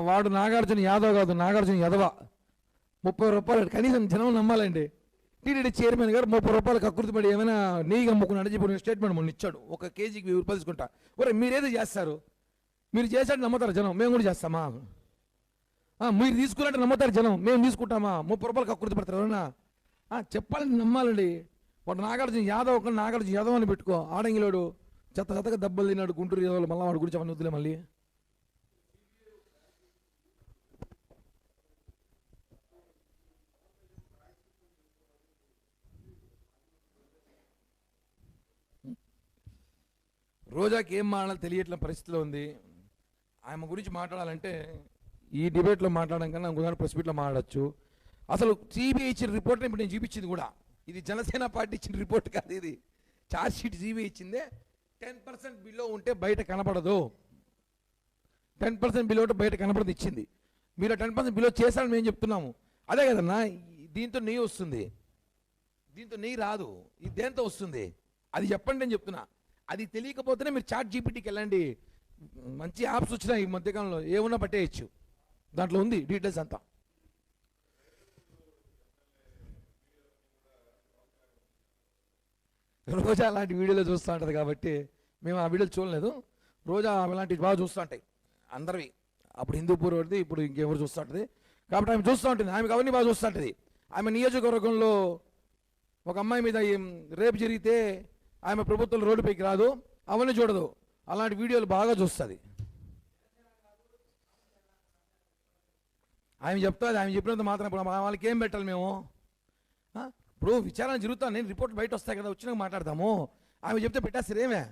వాడు నాగార్జున యాదవ్ కాదు, నాగార్జున యాదవ. 30 రూపాయలు కనీసం జనం నమ్మాలండి. టీటీడీ చైర్మన్ గారు 30 రూపాయలు కకృతిపడి ఏమైనా నెయ్యి అమ్ముకున్నాడని చెప్పి స్టేట్మెంట్ మొన్న ఇచ్చాడు. 1 కేజీకి 1000 రూపాయలు తీసుకుంటా. ఒరే మీరేదో చేస్తారు, మీరు చేసాడు నమ్ముతారు జనం, మేము కూడా చేస్తామా? మీరు తీసుకున్నట్టు నమ్ముతారు జనం, మేము తీసుకుంటామా? 30 రూపాయలు కకృతి పడతారు ఎవరన్నా? చెప్పాలని నమ్మాలండి. వాడు నాగార్జున యాదవ్, ఒక నాగార్జున యాదవ్ అని పెట్టుకో. ఆడంగిలోడు చెత్తగా దెబ్బలు తిన్నాడు గుంటూరు యాదవ్, మళ్ళీ వాడి గురించి అవన్నీ వద్దులే. మళ్ళీ రోజాకి ఏం మాట్లాడాలి తెలియట్ల పరిస్థితిలో ఉంది. ఆమె గురించి మాట్లాడాలంటే ఈ డిబేట్లో మాట్లాడడం కన్నా ఇంకొక ప్రెస్ మీట్లో మాట్లాడచ్చు. అసలు సిబిఐ ఇచ్చిన రిపోర్ట్ని ఇప్పుడు నేను చూపించింది కూడా ఇది జనసేన పార్టీ ఇచ్చిన రిపోర్ట్ కాదు, ఇది ఛార్జ్ షీట్ సిబిఐ ఇచ్చిందే. 10% బిలో ఉంటే బయట కనపడదు, 10% బిలో ఉంటే బయట కనపడదు ఇచ్చింది. మీరు 10% బిలో చేశారని మేము చెప్తున్నాము. అదే కదన్నా, దీంతో నెయ్యి వస్తుంది, దీంతో నెయ్యి రాదు, ఇది దేంతో వస్తుంది అది చెప్పండి అని చెప్తున్నా. అది తెలియకపోతేనే మీరు చాట్ జీపీటీకి వెళ్ళండి, మంచి యాప్స్ వచ్చినాయి ఈ మధ్యకాలంలో, ఏమన్నా పట్టేయచ్చు, దాంట్లో ఉంది డీటెయిల్స్ అంతా. రోజా అలాంటి వీడియోలో చూస్తూ ఉంటుంది కాబట్టి మేము ఆ వీడియోలు చూడలేదు. రోజా అలాంటివి బాగా చూస్తూ ఉంటాయి అందరివి, అప్పుడు హిందూపూర్ వాడిది, ఇప్పుడు ఇంకెవరు చూస్తూ ఉంటుంది కాబట్టి ఆమె చూస్తూ ఉంటుంది. ఆమెకు అవన్నీ బాగా చూస్తూ ఉంటుంది. ఆమె నియోజకవర్గంలో ఒక అమ్మాయి మీద రేపు జరిగితే ఆమె ప్రభుత్వం రోడ్డుపైకి రాదు, అవన్నీ చూడదు, అలాంటి వీడియోలు బాగా చూస్తుంది. ఆమె చెప్తుంది, ఆమె చెప్పినంత మాత్రం ఇప్పుడు వాళ్ళకి ఏం పెట్టాలి మేము? ఇప్పుడు విచారణ జరుగుతాను, నేను రిపోర్ట్ బయట వస్తాయి కదా, వచ్చినాక మాట్లాడతాము. ఆమె చెప్తే పెట్టేస్తారు ఏమే?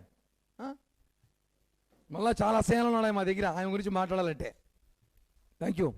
మళ్ళీ చాలా సేనలు ఉన్నాయి మా దగ్గర ఆమె గురించి మాట్లాడాలంటే. Thank you.